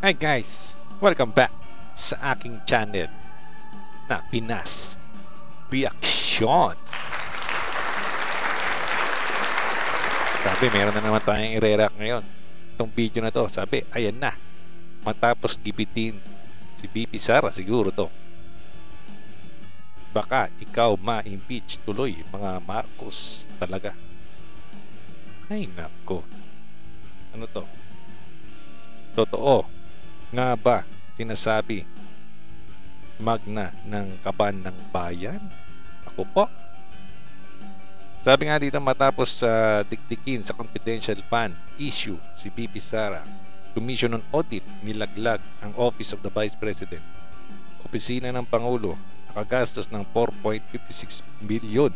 Hi guys! Welcome back sa aking channel na Pinas Reaction. Sabi, meron na naman tayong i-react ngayon. Itong video na to, sabi, ayan na. Matapos gipitin si VP Sara, siguro to. Baka ikaw ma-impeach tuloy, mga Marcos talaga. Ay nako. Ano to? Totoo nga ba sinasabi magna ng kaban ng bayan? Ako po. Sabi nga dito, matapos sa dikdikin sa confidential fund issue si VP Sara, Commission on Audit nilaglag ang Office of the Vice President. Opisina ng Pangulo nakagastos ng 4.56 billion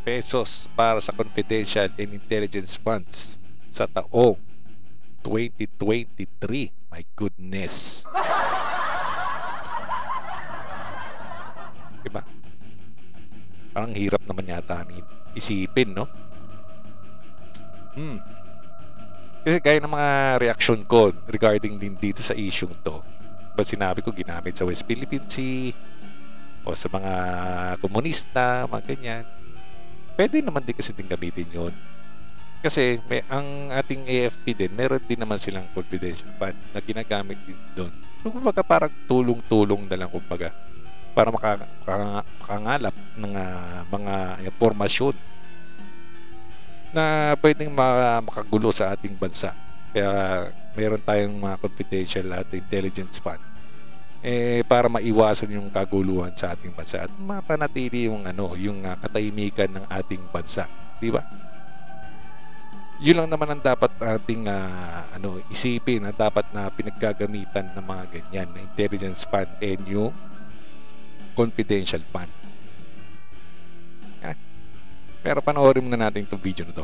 pesos para sa confidential and intelligence funds sa taong 2023. My goodness. Diba? Parang hirap naman yata isipin, no? Kasi gaya ng mga reaction ko regarding din dito sa issue to, ba't sinabi ko ginamit sa West Philippine Sea o sa mga komunista, mga ganyan. Pwede naman din kasi din gamitin yun. Kasi ang ating AFP din, meron din naman silang confidential fund na ginagamit din doon. So, kumbaga parang tulong-tulong na lang, kumbaga, para makangalap ng mga impormasyon na pwedeng makagulo sa ating bansa. Kaya meron tayong mga confidential at intelligence fund para maiwasan yung kaguluhan sa ating bansa at mapanatili yung yung katahimikan ng ating bansa, di ba? Yun lang naman ang dapat ating isipin na dapat na pinaggagamitan ng mga ganyan na intelligence fund and yung confidential fund. Pero panoorin muna natin itong video na to.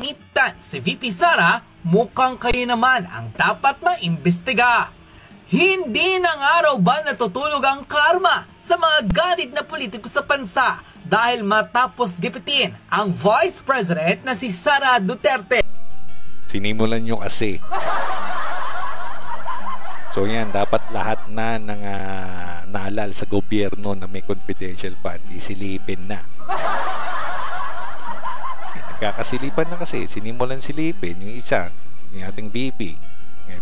Initan si VP Sara, mukhang kayo naman ang dapat maimbestiga. Hindi nang araw ba natutulog ang karma sa mga galit na politiko sa bansa dahil matapos gipitin ang Vice President na si Sara Duterte? Sinimulan nyo kasi. So yan, dapat lahat na ng naalal sa gobyerno na may confidential fund, isilipin na. Nagkakasilipan na kasi, sinimulan silipin yung isa, yung ating VP.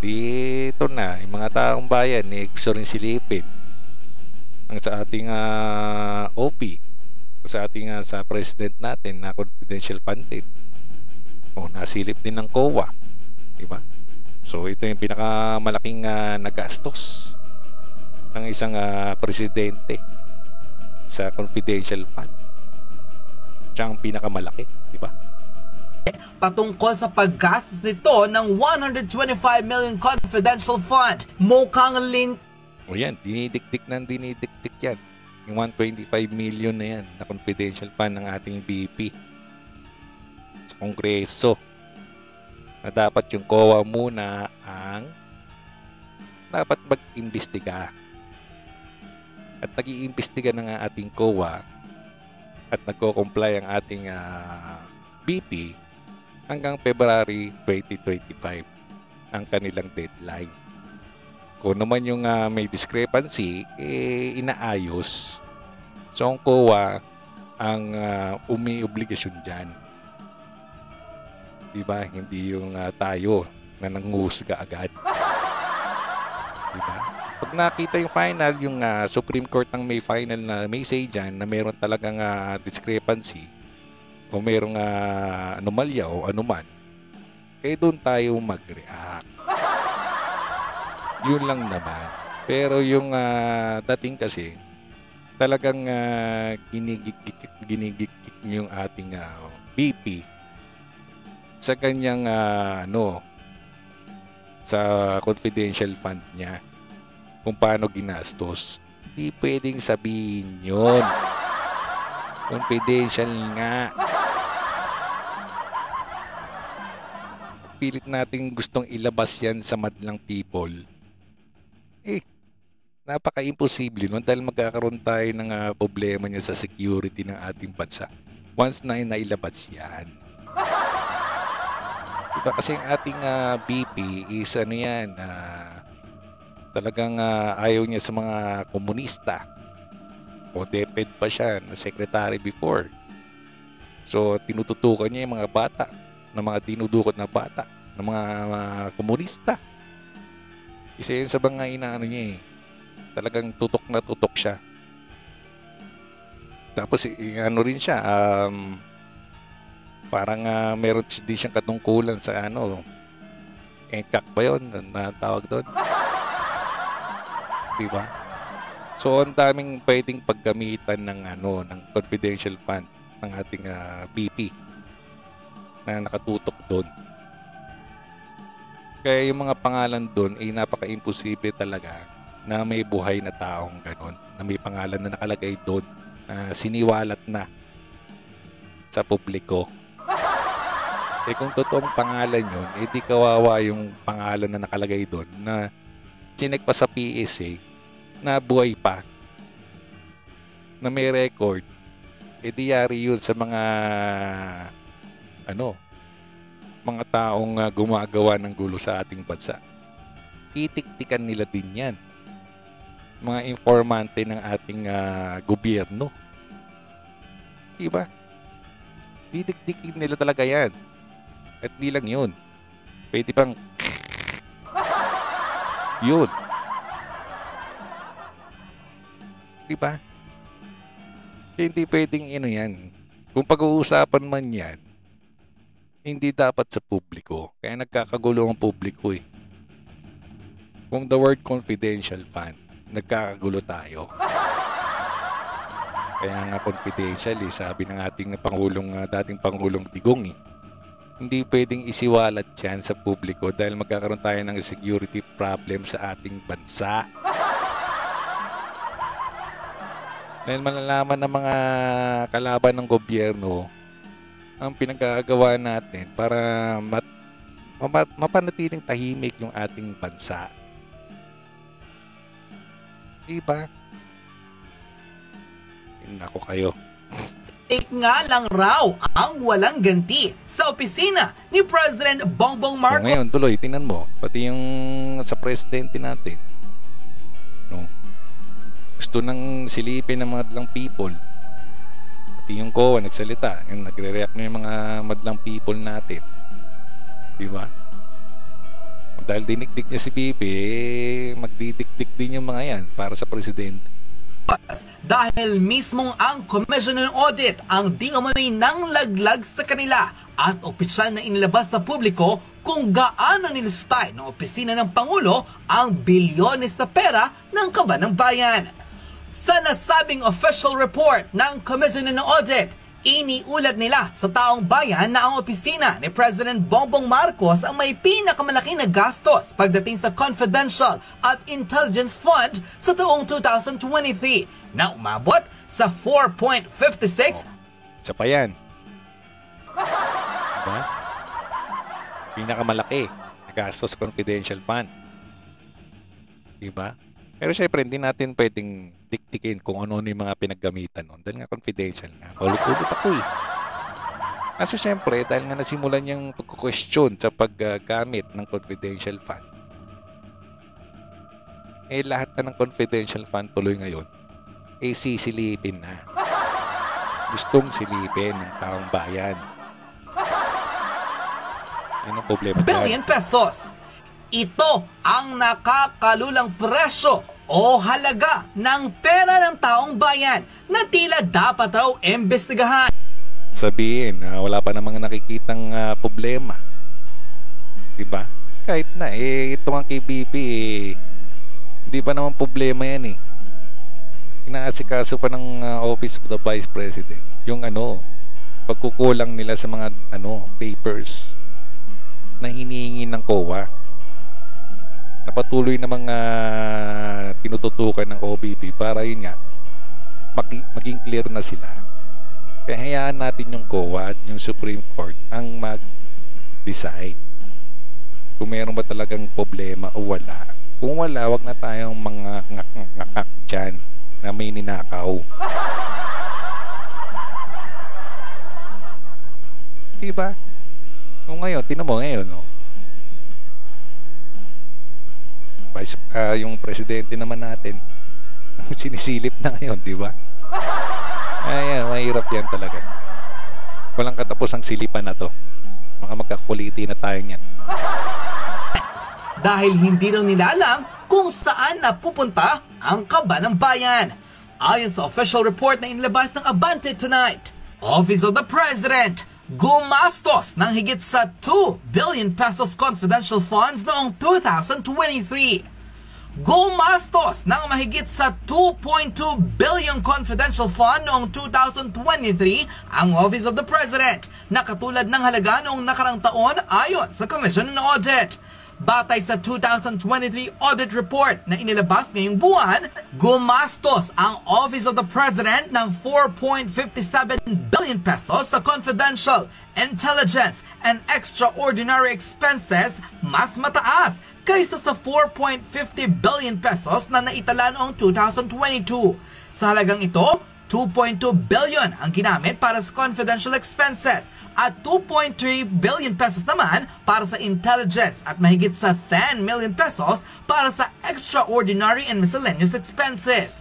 Dito na, yung mga taong bayan, gusto rin silipin. Ang sa ating OP, sa ating sa president natin na confidential fund din. O, nasilip din ng COA. Diba? So, ito yung pinakamalaking nagastos ng isang presidente sa confidential fund. Siya ang pinakamalaki, di ba? Patungkol sa paggastos nito ng 125 million confidential fund, mukhang o yan, dinidikdik yan. Yung 125 million na yan na confidential fund ng ating VP sa Kongreso. Na dapat yung COA muna ang dapat mag-imbestiga. At nag-iimbestiga na nga ating COA at nagko-comply ang ating BP hanggang February 2025 ang kanilang deadline. Kung naman yung may discrepancy, inaayos. So ang COA ang umi-obligasyon dyan. Diba? Hindi yung tayo na nanghusga agad. Diba? Pag nakita yung final, yung Supreme Court ang may final na may say dyan na meron talagang discrepancy o merong anomalya o anuman, doon tayo mag-react. Yun lang naman. Pero yung dating kasi, talagang ginigik yung ating BP sa kanyang sa confidential fund niya kung paano ginastos. Hindi pwedeng sabihin yun. Confidential nga. Pilit natin gustong ilabas yan sa madlang people. Napaka-imposible nun dahil magkakaroon tayo ng problema niya sa security ng ating bansa once na nailabas yan. Diba kasi ang ating BP is ano yan, talagang ayaw niya sa mga komunista. O DepEd pa siya na secretary before. So tinututukan niya yung mga bata, ng mga dinudukot na bata, ng mga komunista. Isa yun sa mga inaano niya eh. Talagang tutok na tutok siya. Tapos ano rin siya, parang meron din siyang katungkulan sa ano, ECAC ba yun na tawag doon? Diba? So ang daming pwedeng paggamitan ng ano, ng confidential fund ng ating BP na nakatutok doon. Kaya yung mga pangalan doon ay napaka-imposible talaga na may buhay na taong ganon, na may pangalan na nakalagay doon, siniwalat na sa publiko. Eh kung totoong pangalan yun, eh di kawawa yung pangalan na nakalagay doon na chinek pa sa PSA na buhay pa, na may record. Eh di yari yun sa mga ano, mga taong gumagawa ng gulo sa ating bansa. Titiktikan nila din yan, mga informante ng ating gobyerno. Diba? Titiktikin nila talaga yan. At di lang yun, pwede pang yun. Diba? Hindi pwedeng yan. Kung pag-uusapan man yan, hindi dapat sa publiko. Kaya nagkakagulo ang publiko eh. Kung the word confidential fund, nagkakagulo tayo. Kaya nga confidential eh, sabi ng ating Pangulong, dating Pangulong Digong eh. Hindi pwedeng isiwalat yan sa publiko dahil magkakaroon tayo ng security problem sa ating bansa. Dahil malalaman ng mga kalaban ng gobyerno ang pinagagawa natin para mapanatiling tahimik yung ating bansa. Diba? Nako kayo. Nga lang raw ang walang ganti sa opisina ni President Bongbong Marcos. Ngayon tuloy, tingnan mo, pati yung sa presidente natin, no, gusto nang silipin ng mga madlang people. Pati yung COA nagsalita, yung nagre-react na yung mga madlang people natin. Diba? Dahil dinikdik niya si Bibi, magdidikdik din yung mga yan para sa presidente. Dahil mismong ang Commission on Audit ang di umano'y nang laglag sa kanila at opisyal na inilabas sa publiko kung gaano nilistay ng opisina ng Pangulo ang bilyones na pera ng kaban ng bayan. Sa nasabing official report ng Commission on Audit, iniulat nila sa taong bayan na ang opisina ni President Bongbong Marcos ang may pinakamalaki na gastos pagdating sa Confidential at Intelligence Fund sa taong 2023 na umabot sa 4.56. Isa pa yan. Diba? Pinakamalaki na gastos sa Confidential Fund. Diba? Pero syempre, hindi natin pwedeng diktikin kung ano yung mga pinaggamitan nun. Dahil nga confidential na. Ulit-ulit ako eh. Kasi syempre, dahil nga nasimulan yung pagkukwestiyon sa paggamit ng confidential fund, eh lahat na ng confidential fund tuloy ngayon, eh sisilipin na. Gustong silipin ng taong bayan. Yan ang problema dyan. Billion pesos. Ito ang nakakalulang presyo o halaga ng pera ng taong bayan na tila dapat raw imbestigahan. Sabihin, wala pa namang nakikitang problema. Diba? Kahit na, ito ang KBP, hindi pa naman problema yan eh. Inaasikaso pa ng Office of the Vice President yung pagkukulang nila sa mga papers na hinihingi ng COA. Napatuloy na mga tinututukan ng OBP para yun nga maging clear na sila. Kaya hayaan natin yung COA at yung Supreme Court ang mag-decide kung meron ba talagang problema o wala. Kung wala, wag na tayong mga ngak-ngak dyan na may ninakaw. Diba? Kung ngayon, tinan mo ngayon, no? Yung presidente naman natin, sinisilip na ngayon, di ba? Ay, mahirap yan talaga. Walang katapos ang silipan na to. Baka magkakuliti na tayo niyan. Dahil hindi raw nila alam kung saan napupunta ang kaba ng bayan. Ayon sa official report na inilabas ng Abante tonight, Office of the President gumastos ng higit sa 2 billion pesos confidential funds noong 2023. Gumastos ng mahigit sa 2.2 billion confidential fund noong 2023 ang Office of the President na katulad ng halaga noong nakarang taon ayon sa Commission on Audit. Batay sa 2023 audit report na inilabas ngayong buwan, gumastos ang Office of the President ng 4.57 billion pesos sa confidential, intelligence, and extraordinary expenses, mas mataas kaysa sa 4.50 billion pesos na naitala noong 2022. Sa halagang ito, 2.2 billion ang ginamit para sa confidential expenses at 2.3 billion pesos naman para sa intelligence at mahigit sa 10 million pesos para sa extraordinary and miscellaneous expenses.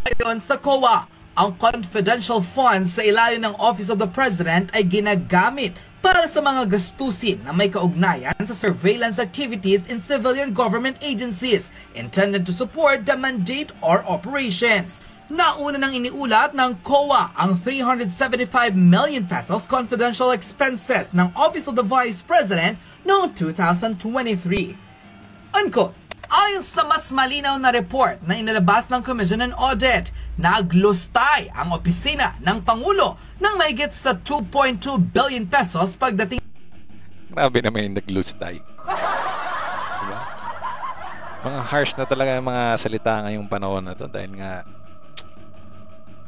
Ayon sa COA, ang confidential funds sa ilalim ng Office of the President ay ginagamit para sa mga gastusin na may kaugnayan sa surveillance activities in civilian government agencies intended to support the mandate or operations. Nauna nang iniulat ng COA ang 375 million pesos confidential expenses ng Office of the Vice President noong 2023. Unquote. Ayon sa mas malinaw na report na inilabas ng Commission on Audit, naglustay ang opisina ng Pangulo ng mahigit sa 2.2 billion pesos pagdating. Grabe naman yung naglustay. Diba? Mga harsh na talaga yung mga salita ngayong panahon na to dahil nga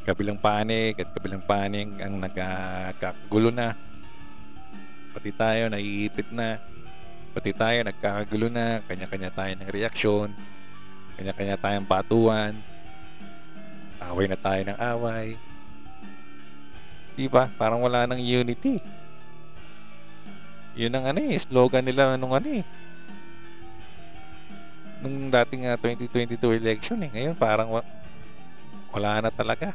kabilang panig at kabilang panig ang nagkakagulo na. Pati tayo naiipit na. Pati tayo nagkakagulo na, kanya-kanya tayo ng reaksyon, kanya-kanya tayong batuan, away na tayo ng away. Diba? Parang wala nang unity. Yun ang slogan nila nung nung dating 2022 election Ngayon parang wala na talaga.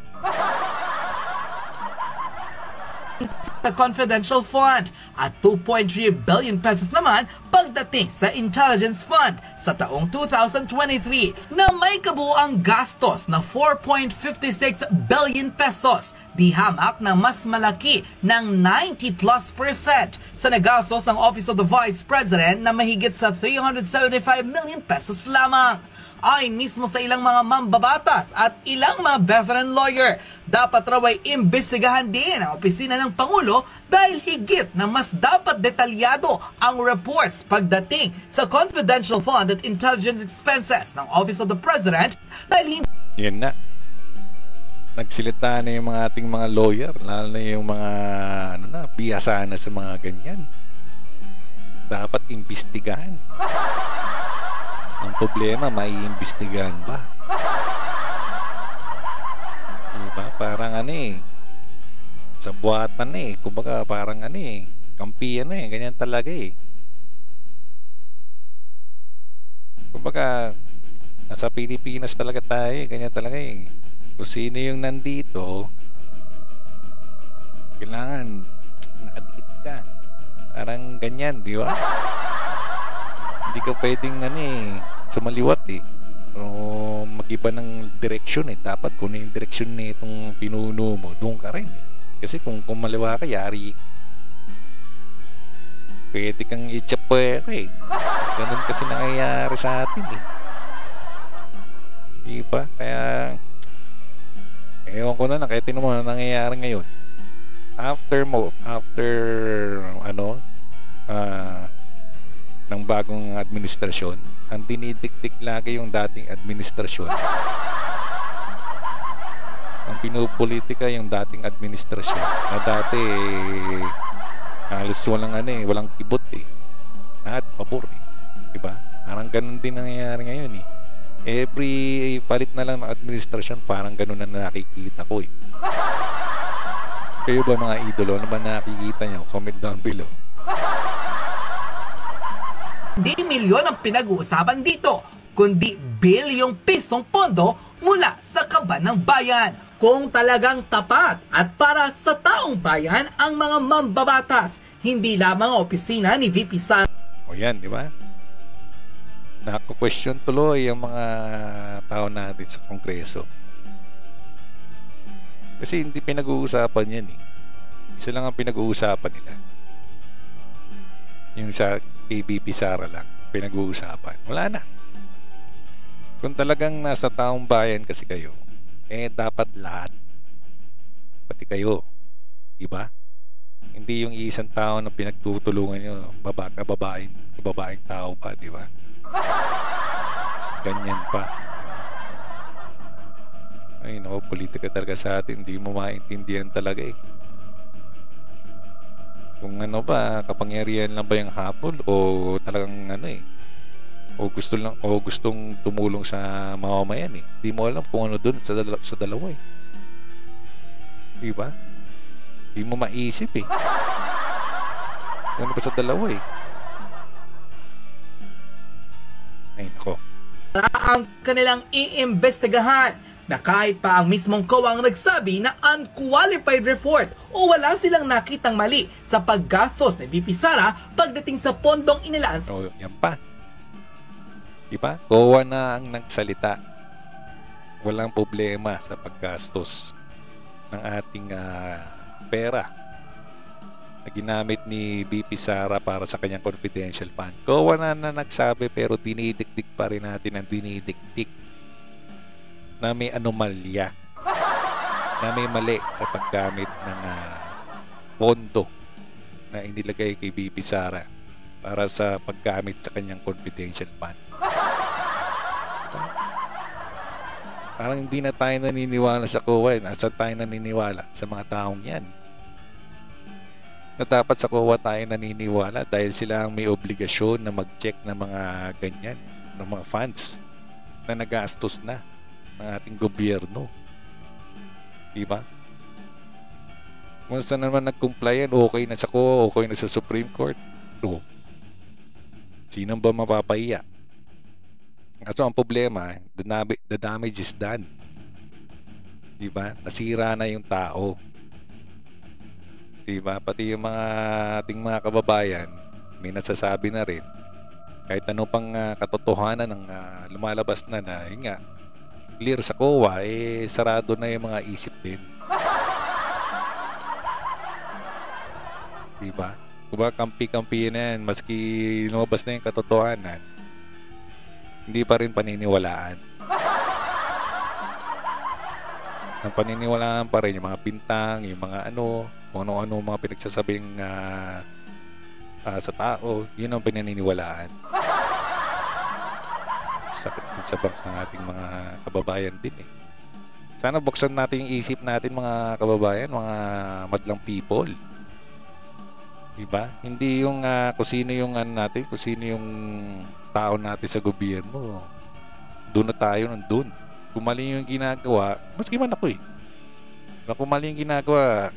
Sa confidential fund at 2.3 billion pesos naman pagdating sa intelligence fund sa taong 2023 na may kabuuang gastos na 4.56 billion pesos, di hamak na mas malaki ng 90+% sa nagastos ng Office of the Vice President na mahigit sa 375 million pesos lamang. Ay mismo sa ilang mga mambabatas at ilang mga veteran lawyer, dapat raw ay imbestigahan din ang opisina ng Pangulo dahil higit na mas dapat detalyado ang reports pagdating sa confidential fund at intelligence expenses ng Office of the President dahil hindi. Yan na. Nagsilita na yung mga ating mga lawyer, lalo na yung mga biyasa na sa mga ganyan. Dapat imbestigahan. Ang problema, maiimbestigahan ba? Diba? Parang sa buhatan kumbaga parang kampiyan ganyan talaga Kumbaga, nasa Pilipinas talaga tayo ganyan talaga Kung sino yung nandito, kailangan nakadikit ka. Parang ganyan, di ba? Hindi ka pwedeng sumaliwat o mag-iba ng direksyon Dapat kung yung direksyon itong pinuno mo, doon ka rin Kasi kung maliwa ka, yari. Pwede kang itchapwere Ganun kasi nangyayari sa atin Diba? Kaya ewan ko na kaya tinan mo na nangyayari ngayon. After ng bagong administrasyon, ang dinidikdik lagi yung dating administrasyon. Ang pinupolitika yung dating administrasyon na dati halos walang kibot lahat pabor diba? Parang ganun din nangyayari ngayon Every palit na lang ng administrasyon, parang ganun na nakikita ko Kayo ba mga idolo? Ano ba nakikita nyo? Comment down below. Hindi milyon ang pinag-uusapan dito, kundi bilyong pisong pondo mula sa kaban ng bayan. Kung talagang tapat at para sa taong bayan ang mga mambabatas, hindi lamang ang opisina ni VP Sara. O yan, di ba? Nako-question tuloy ang mga tao natin sa Kongreso. Kasi hindi pinag-uusapan yan eh. Isa lang ang pinag-uusapan nila. Yung sa VP Sara lang, pinag-uusapan. Wala na. Kung talagang nasa taong bayan kasi kayo, dapat lahat. Pati kayo. Diba? Hindi yung isang tao na pinagtutulungan nyo, babaeng tao pa, diba? Ganyan pa. Ay, naku, politika talaga sa atin. Hindi mo maintindihan talaga eh. Kung ano ba, kapangyarihan lang ba yung habol o talagang ano eh. O gustong tumulong sa mamamayan eh. Hindi mo alam kung ano dun sa dalawa eh. Diba? Hindi mo maisip eh. Ano ba sa dalawa eh. Ay, nako. Ang kanilang iimbestigahan na kahit pa ang mismong COA ang nagsabi na unqualified report o wala silang nakitang mali sa paggastos ni VP Sara pagdating sa pondong inilaan. So, yan pa. Diba? COA na ang nagsalita. Walang problema sa paggastos ng ating pera na ginamit ni VP Sara para sa kanyang confidential fund. COA na nagsabi pero dinidikdik pa rin natin ang dinidikdik na may anomalya, na may mali sa paggamit ng pondo na inilagay kay VP Sara para sa paggamit sa kanyang confidential fund. Parang hindi na tayo naniniwala sa COA. Nasa tayo naniniwala sa mga taong yan? Na dapat sa COA tayo naniniwala dahil sila ang may obligasyon na mag-check ng mga ganyan, ng mga funds na nagastos na ng ating gobyerno. Diba? Kung saan naman nag-comply yan, okay na sa COA, okay na sa Supreme Court. So, sino ba mapapahiya? Kaso ang problema, the damage is done. Diba? Nasira na yung tao. Diba? Pati yung ating mga kababayan, may nasasabi na rin, kahit ano pang katotohanan ng lumalabas na yun nga, clear sa COA, sarado na yung mga isip din. Diba? Diba, kampi-kampi na yan, maski lumabas na yung katotohanan, hindi pa rin paniniwalaan. Ang paniniwalaan pa rin yung mga bintang, yung mga kung ano-ano mga pinagsasabing sa tao, yun ang pinaniniwalaan. Sakit din sa bangs ng ating mga kababayan din eh. Sana buksan natin yung isip natin mga kababayan, mga madlang people. Diba? Hindi yung kung sino yung natin, kung sino yung tao natin sa gobyerno. Doon na tayo nandun. Kung mali yung ginagawa, maski man ako eh. Kung mali yung ginagawa,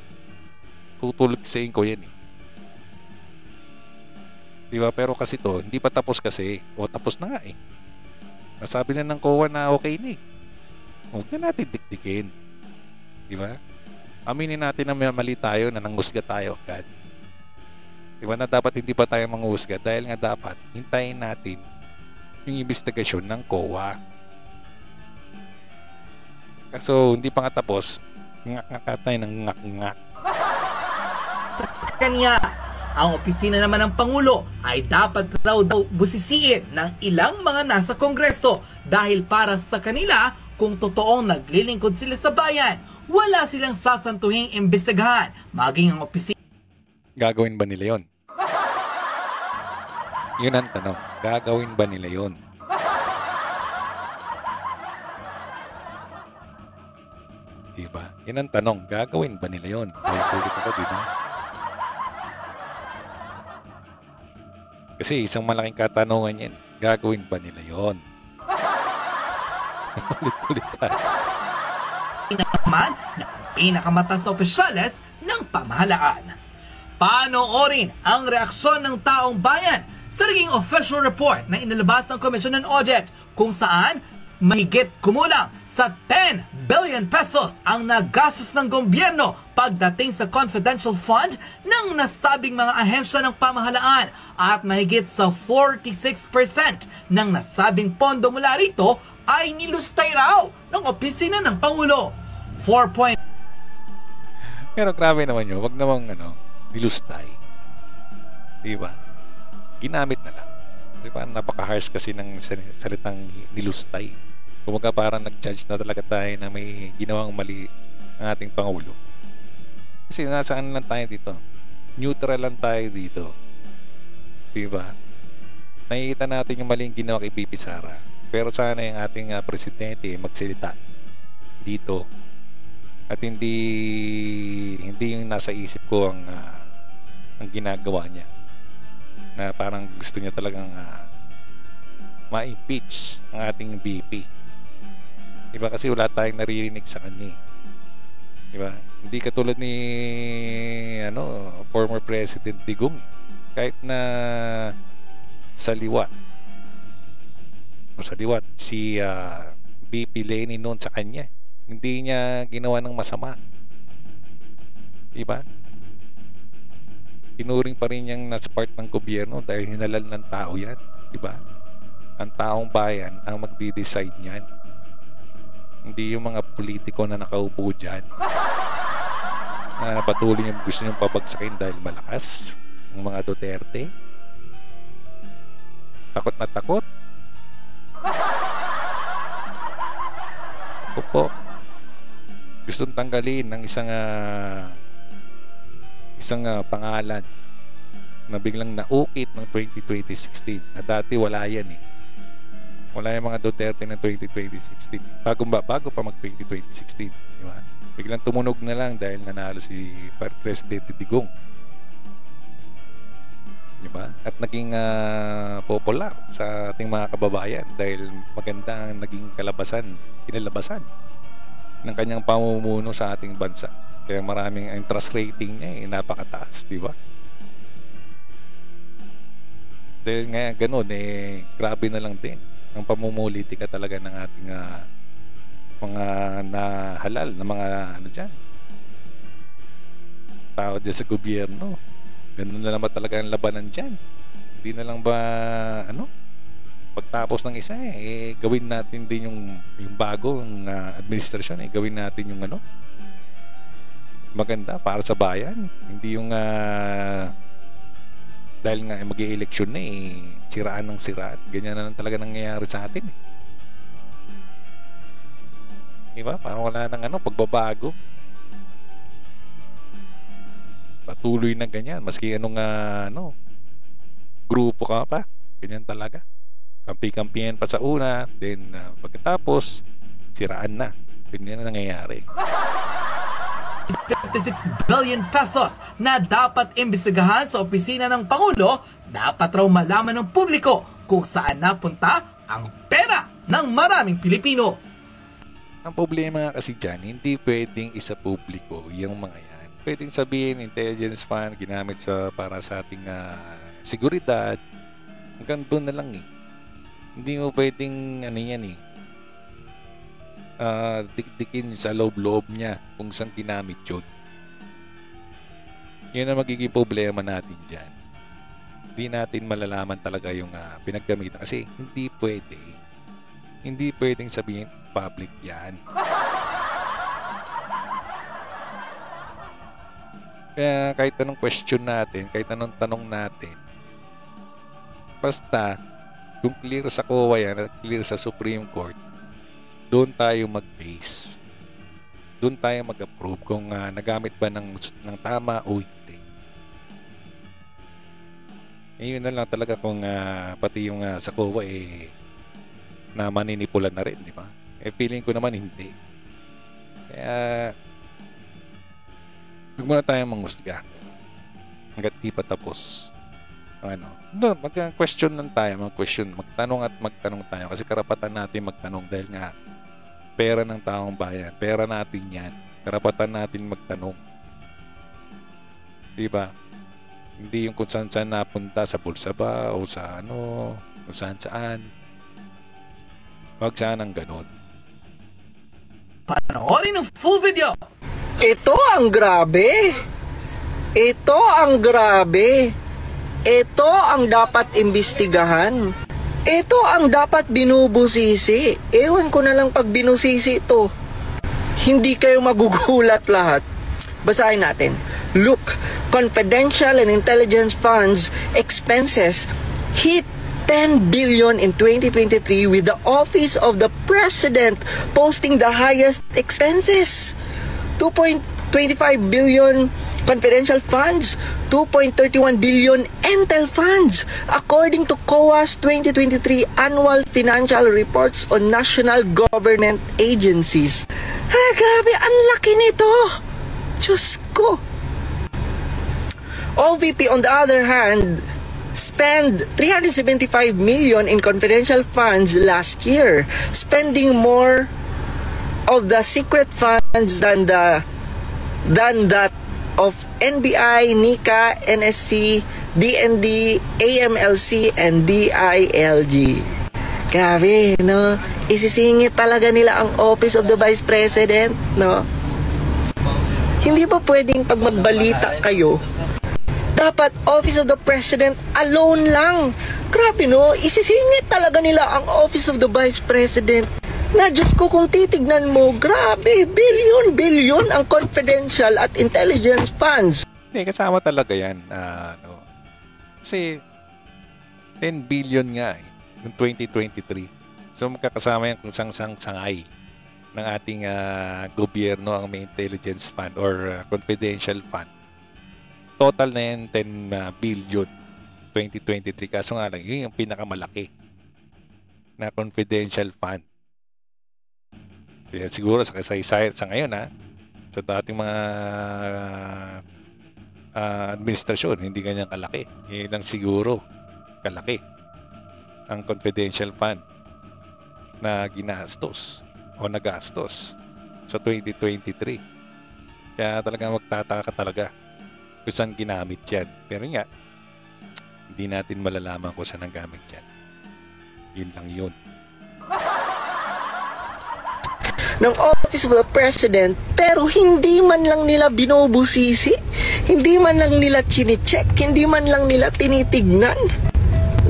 tutulagsain ko yan eh. Diba? Pero kasi to, hindi pa tapos kasi. O tapos na nga eh. Nasabi na ng COA na okay na eh. Huwag na natin dikdikin. Diba? Aminin natin na mali tayo, na nanghusga tayo agad. Diba na dapat hindi pa tayo manghusga dahil nga dapat hintayin natin yung investigasyon ng COA. So, hindi pa nga tapos, ngak-ngak tayo ng ngak-ngak. Kanya, ang opisina naman ng Pangulo ay dapat raw busisiin ng ilang mga nasa Kongreso dahil para sa kanila, kung totoong naglilingkod sila sa bayan, wala silang sasantuhing imbestigahan maging ang opisina. Gagawin ba nila yon? Yun ang tanong. Gagawin ba nila yon? Diba? Yun ang tanong. Gagawin ba nila yon? Ulit ako, diba? Kasi isang malaking katanungan yan. Gagawin ba nila yon? Ulit-ulit tayo. naman ng pinakamatas na opisyales ng pamahalaan. Panoorin ang reaksyon ng taong bayan sa naging official report na inilabas ng Commission on Audit kung saan mahigit kumulang sa 10 billion pesos ang nagastos ng gobyerno pagdating sa confidential fund ng nasabing mga ahensya ng pamahalaan at mahigit sa 46% ng nasabing pondo mula rito ay nilustay raw ng opisina ng Pangulo. 4. Pero grabe naman yun. Wag namang nilustay. Diba? Ginamit na lang. Kasi parang napaka-harsh kasi ng salitang nilustay. Kumaga parang nag-judge na talaga tayo na may ginawang mali ang ating Pangulo. Kasi nasaan lang tayo dito? Neutral lang tayo dito. Diba? Nakikita natin yung maling ginawa kay BP Sara. Pero sana yung ating presidente magsalita dito. At hindi yung nasa isip ko ang ginagawa niya. Na parang gusto niya talagang ma-impeach ang ating BP. Diba? Kasi wala tayong naririnig sa kanya. Diba? Hindi katulad ni former President Digong. Kahit na sa liwat si BP Leni noon sa kanya, hindi niya ginawa ng masama. Diba? Tinuring pa rin niyang nasa part ng gobyerno dahil hinalal ng tao yan. Diba? Ang taong bayan ang magdi-decide niyan. Hindi yung mga politiko na nakaupo dyan na patuloy yung gusto niyong pabagsakin dahil malakas. Ang mga Duterte, takot na takot. Opo, gustong tanggalin ng isang pangalan na biglang naukit ng 2016 na dati wala yan wala yung mga Duterte ng 2016 bago pa mag 2016, di ba? Biglang tumunog na lang dahil nanalo si Presidente Digong, di ba? At naging popular sa ating mga kababayan dahil maganda ang naging kinalabasan ng kanyang pamumuno sa ating bansa. Kaya maraming ang trust rating niya napakataas, di ba? Dahil nga ganun grabe na lang din ang pamumulitika talaga ng ating mga nahalal na mga dyan tao dyan sa gobyerno. Ganun na naman talaga ang labanan dyan. Hindi na lang ba pagtapos ng isa gawin natin din yung bagong administrasyon gawin natin yung maganda para sa bayan. Hindi yung dahil nga mag-i-eleksyon na siraan ng siraan. Ganyan na lang talaga nangyayari sa atin diba? Parang wala nang pagbabago. Patuloy na ganyan. Maski grupo ka pa. Ganyan talaga. Kampi-kampihan pa sa una. Then pagkatapos siraan na. Ganyan na nangyayari. 56 billion pesos na dapat imbestigahan sa opisina ng Pangulo, dapat raw malaman ng publiko kung saan napunta ang pera ng maraming Pilipino. Ang problema kasi dyan, hindi pwedeng isa publiko yung mga yan. Pwedeng sabihin, intelligence fund, ginamit para sa ating seguridad. Hanggang doon na lang Hindi mo pwedeng dikdikin sa loob-loob niya kung saan ginamit yun. Yun ang magiging problema natin dyan. Hindi natin malalaman talaga yung pinaggamitan kasi hindi pwedeng sabihin public yan. Kaya kahit anong question natin, kahit anong tanong natin, basta kung clear sa COA yan at clear sa Supreme Court, doon tayo mag-base. Doon tayo mag-approve kung nagamit ba ng tama o hindi. Yun na lang talaga kung pati yung sa COA na maninipulan na rin, di ba? Feeling ko naman hindi. Kaya huwag muna tayong manghusga hanggat di pa tapos. Mag-question lang tayo, magtanong at magtanong tayo kasi karapatan natin magtanong dahil nga Pera ng taong bayan. Pera natin yan. Karapatan natin magtanong. Diba? Hindi yung kung saan napunta, sa bulsa ba o sa ano, kung saan. Huwag sanang ganun. Panoorin ang full video! Ito ang grabe. Ito ang grabe. Ito ang dapat imbestigahan. Ito ang dapat binubusisi. Ewan ko na lang pag binusisi ito. Hindi kayo magugulat lahat. Basahin natin. Look, confidential and intelligence funds expenses hit 10 billion in 2023 with the Office of the President posting the highest expenses. 2.25 billion confidential funds, 2.31 billion Intel funds, according to COA's 2023 annual financial reports on national government agencies. Grabe, ang laki nito! Diyos ko! OVP, on the other hand, spend 375 million in confidential funds last year, spending more of the secret funds than that of NBI, NICA, NSC, DND, AMLC, and DILG. Grabe, no? Isisingit talaga nila ang Office of the Vice President, no? Hindi ba pwedeng pag magbalita kayo, dapat Office of the President alone lang? Grabe, no? Isisingit talaga nila ang Office of the Vice President. Na Diyos ko, kung titignan mo, grabe, billion ang confidential at intelligence funds. Hindi, kasama talaga yan. Kasi 10 billion nga noong 2023. So magkakasama yan kung sangay ng ating gobyerno ang may intelligence fund or confidential fund. Total na yan 10 billion 2023. Kaso nga lang, yun yung pinakamalaki na confidential fund. Kaya siguro sa kasaysayan sa ngayon sa dating mga administrasyon, hindi ganyan kalaki. Yun lang siguro kalaki ang confidential fund na ginastos o nagastos sa 2023. Kaya talagang magtataka ka talaga kung saan ginamit yan. Pero nga, hindi natin malalaman kung saan ang gamit yan. Yun lang yun. Ng Office of the President, pero hindi man lang nila binubusisi, hindi man lang nila chine-check, hindi man lang nila tinitignan.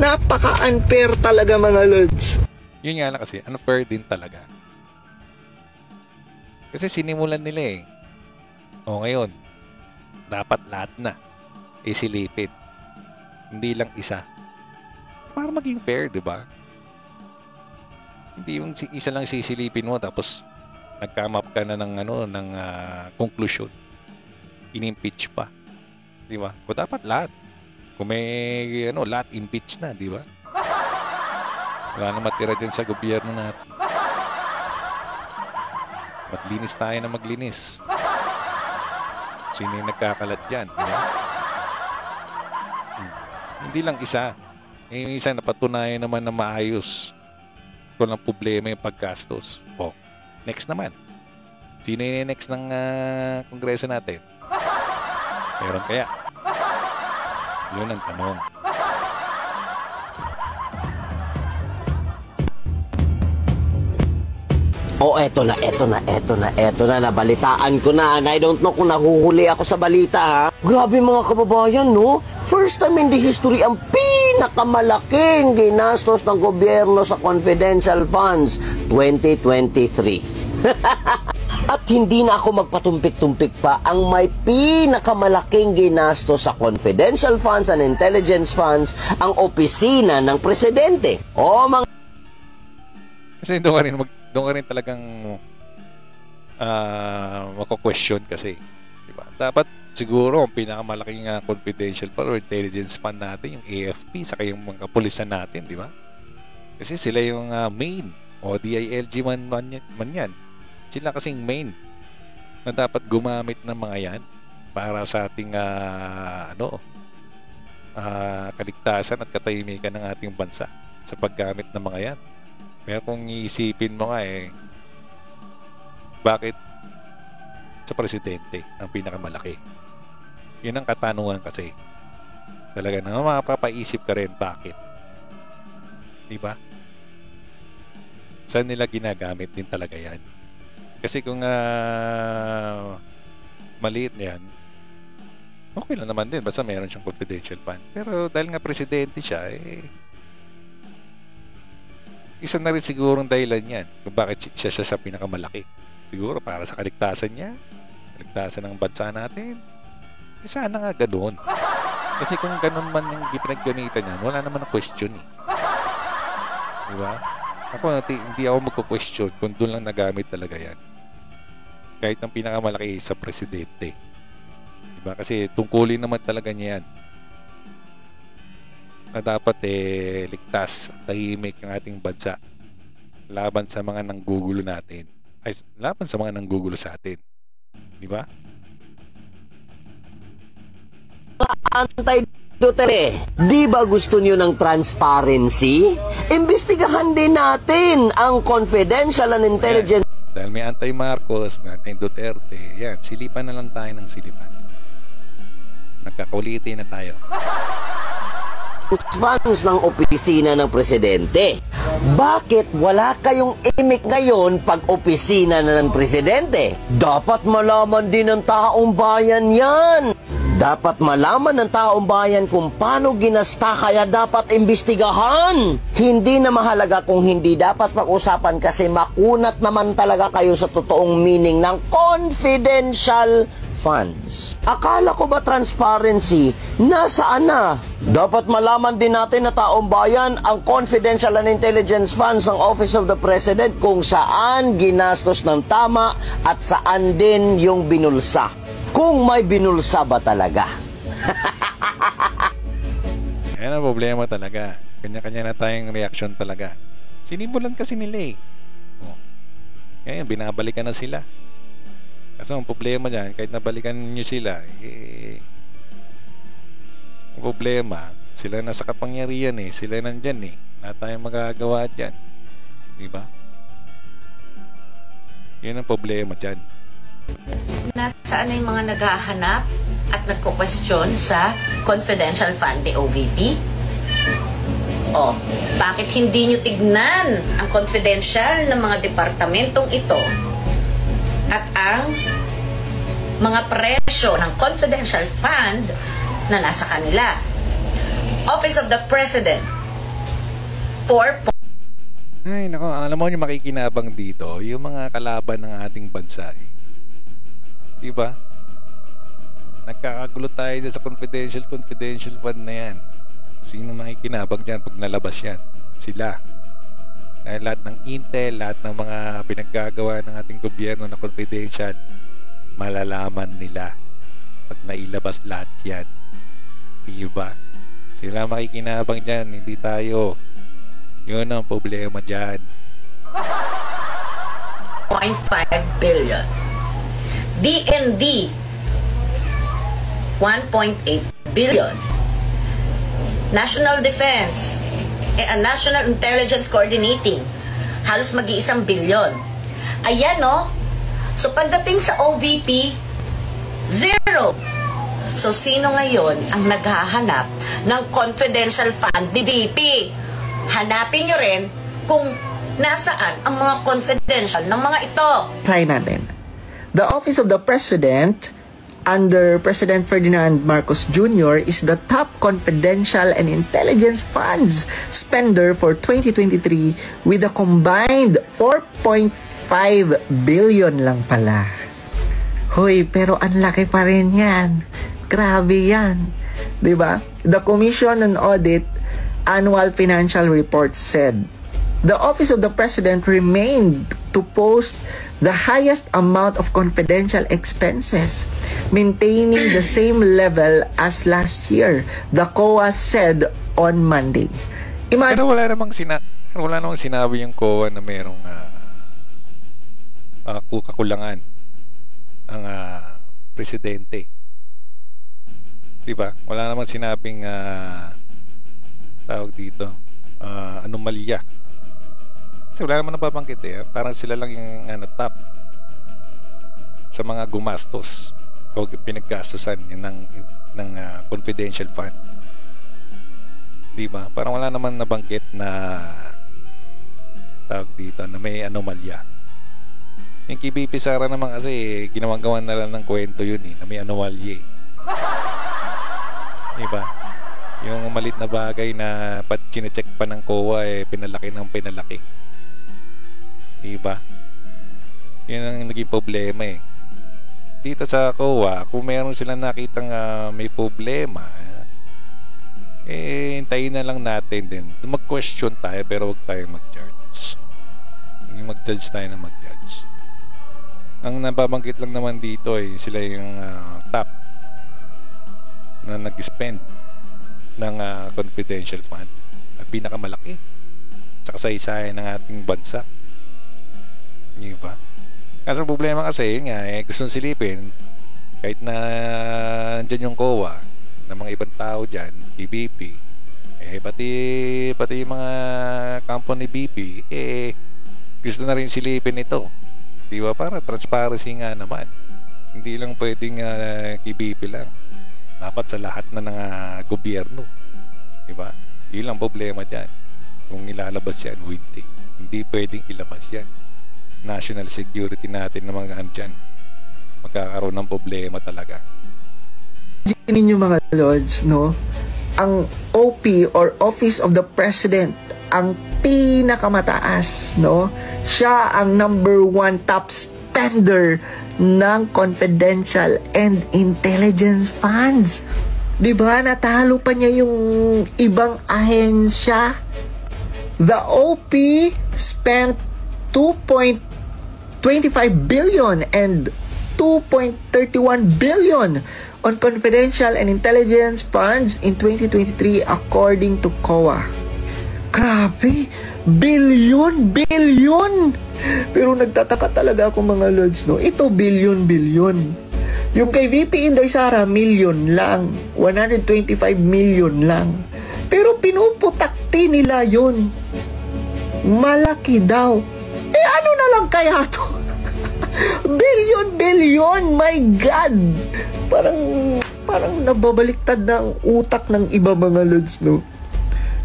Napaka-unfair talaga, mga lods. Yun nga lang kasi, unfair din talaga. Kasi sinimulan nila O ngayon, dapat lahat na isilipin. Hindi lang isa. Para maging fair, di ba? Hindi yung isa lang sisilipin mo tapos nag-come up ka na ng conclusion. In-impeach pa. Di ba? O dapat lahat. Kung may lahat impeach na, di ba? Wala na matira din sa gobyerno natin. Maglinis tayo na maglinis. Sino yung nagkakalat dyan, di ba? Hindi lang isa. Yung isa napatunayan naman na maayos. Kung ang problema yung paggastos. Next naman. Sino yung next ng kongreso natin? Meron kaya? Yun ang tanong. Eto na, nabalitaan ko na. And I don't know kung nahuhuli ako sa balita, ha? Grabe mga kababayan, no? First time in the history, ang pinakamalaking ginastos ng gobyerno sa confidential funds, 2023. At hindi na ako magpatumpik-tumpik pa, ang may pinakamalaking ginastos sa confidential funds and intelligence funds, ang opisina ng presidente. Kasi doon ka rin talagang mako-question kasi. Diba? Dapat siguro ang pinakamalaking confidential fund or intelligence fund natin, yung AFP, saka yung mga kapulisan natin, di ba? Kasi sila yung main o DILG man yan. Sila kasing main na dapat gumamit ng mga yan para sa ating kaligtasan at katahimikan ng ating bansa sa paggamit ng mga yan. Pero kung iisipin mo nga Bakit sa presidente ang pinakamalaki? Yun ang katanungan kasi. Talaga na mapapaisip ka rin bakit. Diba? Saan nila ginagamit din talaga yan? Kasi kung maliit na yan, okay lang naman din. Basta meron siyang confidential fund. Pero dahil nga presidente siya, isa na rin sigurong dahilan yan kung bakit siya pinakamalaki. Siguro para sa kaligtasan niya, kaligtasan ng bansa natin. Sana nga ganoon. Kasi kung ganun man yung pinaggamitan niya, wala naman ang question eh. Diba? Ako, hindi ako magko-question kung doon lang nagamit talaga yan. Kahit ang pinakamalaki sa presidente. Diba? Kasi tungkulin naman talaga niya yan. Na dapat ligtas at tahimik ang ating bansa laban sa mga nanggugulo natin. Ay, laban sa mga nanggugulo sa atin. Diba? Antay-Duterte, di ba gusto niyo ng transparency? Imbestigahan din natin ang confidential and intelligence. Yan. Dahil may anti-Marcos, anti-Duterte, yan, silipan na lang tayo ng silipan. Nagkakuliti na tayo. Funds ng opisina ng presidente. Bakit wala kayong imik ngayon pag opisina na ng presidente? Dapat malaman din ng taong bayan yan. Dapat malaman ng taong bayan kung paano ginasta, kaya dapat imbestigahan. Hindi na mahalaga kung hindi dapat pag-usapan kasi makunat naman talaga kayo sa totoong meaning ng confidential funds. Akala ko ba transparency? Nasaan na? Dapat malaman din natin na taong bayan ang confidential and intelligence funds ng Office of the President kung saan ginastos ng tama at saan din yung binulsa. Kung may binulsa ba talaga? Yan ang problema talaga. Kanya-kanya na tayong reaction talaga. Sinimulan kasi nila eh. Oh. Ngayon, binabalikan na sila. Kasi ang problema dyan, kahit nabalikan nyo sila, ang problema, sila nasa kapangyarihan eh. Sila nandyan eh. Wala tayong magagawa dyan. Diba? Yun ang problema dyan. Nasaan na yung mga naghahanap at nagko-question sa confidential fund ni OVP? O, bakit hindi nyo tignan ang confidential ng mga departamentong ito at ang mga presyo ng confidential fund na nasa kanila? Office of the President, 4. Ay, nako, alam mo yung makikinabang dito, yung mga kalaban ng ating bansa eh. Diba? Nagkakagulo tayo sa confidential fund na yan. Sino makikinabang dyan pag nalabas yan? Sila. Dahil lahat ng intel, lahat ng mga pinaggagawa ng ating gobyerno na confidential, malalaman nila pag nailabas lahat yan. Diba? Sila makikinabang dyan, hindi tayo. Yun ang problema dyan. 0.5 billion. DND 1.8 billion. National Defense National Intelligence Coordinating halos mag-1 billion. Ayan no. So pagdating sa OVP, 0. So sino ngayon ang naghahanap ng confidential fund ni VP? Hanapin nyo rin kung nasaan ang mga confidential ng mga ito. Say natin. The Office of the President under President Ferdinand Marcos Jr. is the top confidential and intelligence funds spender for 2023 with a combined 4.5 billion lang pala. Hoy, pero ang laki pa rin yan. Grabe yan. Diba? The Commission on Audit Annual Financial Report said, the Office of the President remained to post the highest amount of confidential expenses, maintaining the same level as last year, the COA said on Monday. Pero wala namang sinabi yung COA na merong kakulangan ang presidente. Diba? Wala namang sinabing tawag dito anomalya. Kasi wala naman nababanggit eh. Parang sila lang yung top. sa mga gumastos o pinaggastusan yun ng confidential fund. Di ba? Parang wala naman nabanggit na tawag dito na may anomalya. Yung kay BP Sara naman kasi ginawang-gawan na lang ng kwento yun na may anomalya Di ba? Yung malit na bagay na chinecheck pa ng COA pinalaki ng pinalaki. Di ba? Yun ang naging problema Dito sa COA, kung meron silang nakitang may problema, hintayin na lang natin din. Mag-question tayo pero huwag tayo mag-judge. Mag-judge tayo na mag-judge. Ang nababanggit lang naman dito sila yung top na nag-spend ng confidential fund at pinakamalaki sa kasaysayan ng ating bansa. Di ba? Kasi problema kasi yun nga gustong silipin kahit na andyan yung COA ng mga ibang tao dyan, BP pati yung mga kampo ni BP gusto na rin silipin ito. Di ba? Para transparency nga naman. Hindi lang pwedeng kay BP lang. Dapat sa lahat na ng gobyerno. Di ba? Yun lang problema dyan. Kung ilalabas yan, hindi pwedeng ilabas yan. National security natin ng mga andyan. Magkakaroon ng problema talaga. Ninyo mga lords, no? Ang OP or Office of the President ang pinakamataas, no? Siya ang number 1 top spender ng confidential and intelligence funds. 'Di ba? Natalo pa niya yung ibang ahensya. The OP spent 2.25 billion and 2.31 billion on confidential and intelligence funds in 2023 according to COA. Grabe! Billion! Pero nagtataka talaga ako mga lords, no? Ito billion. Yung kay VP Inday Sara, million lang. 125 million lang. Pero pinuputakti nila yun. Malaki daw. Ano na lang kaya to? Billion! My God! Parang nababaliktad na ang utak ng iba mga lords, no?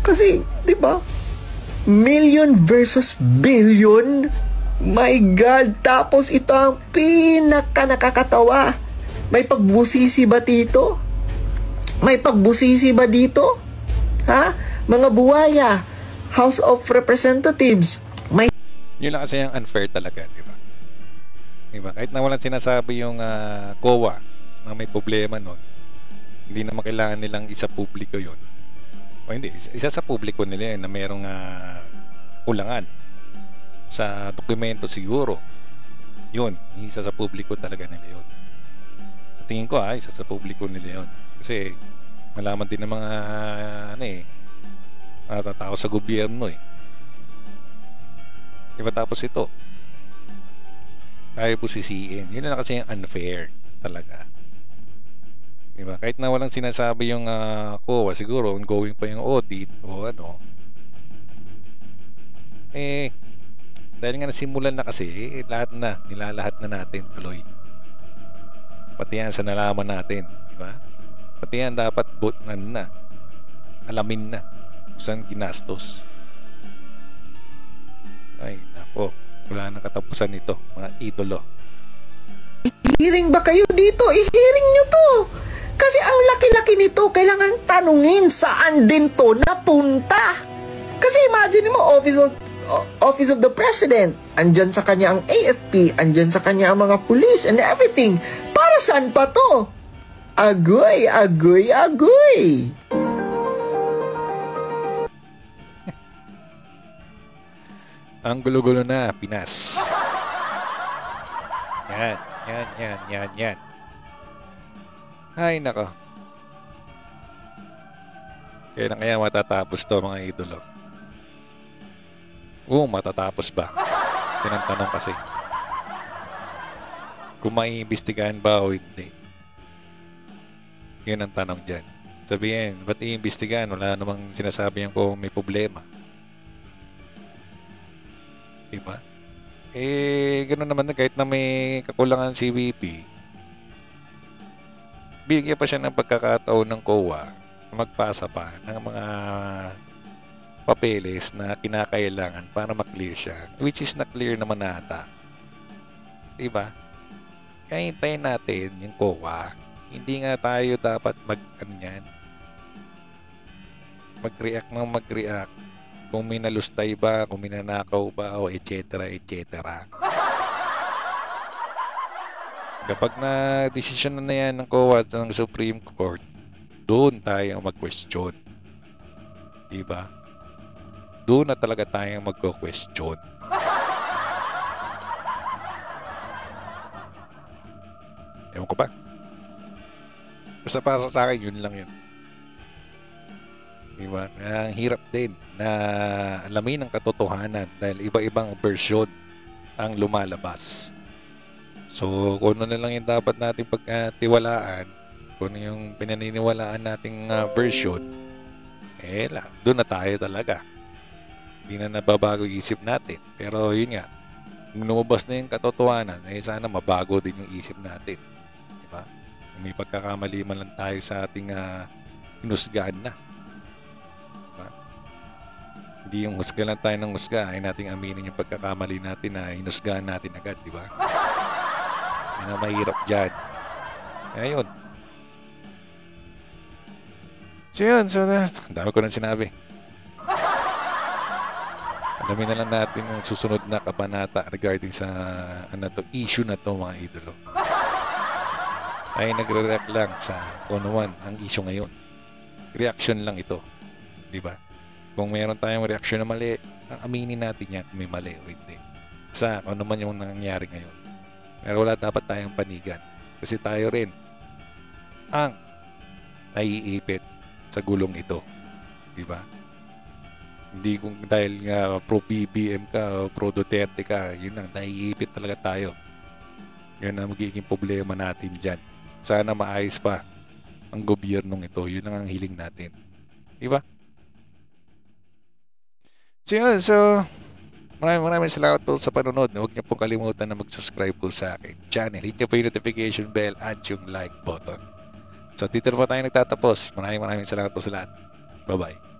Kasi, di ba? Million versus billion? My God! Tapos ito ang nakakatawa. May pagbusisi ba dito? Ha? Mga buwaya, House of Representatives. Yun lang kasi yung unfair talaga, di ba? Diba? Kahit na walang sinasabi yung COA na may problema nun, hindi naman kailangan nilang isa publiko yun. O hindi, isa sa publiko nila na mayroong kulangan sa dokumento siguro. Yun, isa sa publiko talaga nila yun. Tingin ko isa sa publiko nila yun. Kasi malaman din ng mga tao sa gobyerno Diba? Tapos ito tayo busisiin. Yun na kasi yung unfair talaga. Diba? Kahit na walang sinasabi yung COA, siguro ongoing pa yung audit o dahil nga nasimulan na kasi nilalahat na natin tuloy. Pati yan sa nalaman natin, diba? Pati yan dapat alamin na kung saan ginastos. Ay, nako, wala nang katapusan nito, mga idolo. Hearing ba kayo dito? I-hearing nyo to. Kasi ang laki-laki nito, kailangan tanungin saan din to napunta. Kasi imagine mo, Office of the President, andyan sa kanya ang AFP, andyan sa kanya ang mga police and everything. Para saan pa to? Agoy! Ang gulo-gulo na, Pinas. Yan. Ay, nako. Kaya matatapos to, mga idolo. Matatapos ba? Yan ang tanong kasi. Kung maiimbestigahan ba o hindi. Yun ang tanong dyan. Sabihin, ba't iimbestigahan? Wala namang sinasabi yan kung may problema. Diba? Ganoon naman na kahit na may kakulangan si VP, bigyan pa siya ng pagkakataon ng COA na magpasa pa ng mga papeles na kinakailangan para maklear siya, which is na-clear naman nata. Diba? Kaya hintayin natin yung COA. Hindi nga tayo dapat mag-react ng mag-react kung may nalustay ba, kung may nanakaw ba, o etc. etc. Kapag na-desisyon na yan ng COA at ng Supreme Court, doon tayo mag-question. Diba? Doon na talaga tayo mag-question. Ewan ko ba? Basta para sa akin, yun lang yun. Diba? Ang hirap din na alamin ang katotohanan dahil iba-ibang version ang lumalabas. So, kung ano na lang yung dapat natin pagtiwalaan, kung ano yung pinaniniwalaan nating version, doon na tayo talaga. Hindi na nababago yung isip natin. Pero yun nga, kung lumabas na yung katotohanan, sana mabago din yung isip natin. Diba? Kung may pagkakamali man lang tayo sa ating hinusgaan na. Diba? Hindi yung husga lang tayo ng husga, ay nating aminin yung pagkakamali natin na hinusgaan natin agad, di ba? Yan ang mahirap dyan. Kaya yun. So yun, dami ko nang sinabi. Alamin na lang natin ang susunod na kabanata regarding sa issue na to, mga idolo. Ay nagre-react lang sa kung ano man ang issue ngayon. Reaction lang ito. Di ba? Kung mayroon tayong reaction na mali, aminin natin yan kung may mali o hindi. Sa kung ano man yung nangyayari ngayon. Pero wala dapat tayong panigan. Kasi tayo rin ang naiipit sa gulong ito. Di ba? Hindi kung dahil nga pro BBM ka o pro Duterte ka, yun ang naiipit talaga tayo. Yun ang magiging problema natin dyan. Sana maayos pa ang gobyernong ito. Yun ang hiling natin. Diba? So, maraming salamat po sa panonood. Huwag niyo pong kalimutan na mag-subscribe po sa akin channel. Hit niyo po yung notification bell at yung like button. So, dito na po tayo nagtatapos. Maraming salamat po sa lahat. Bye-bye.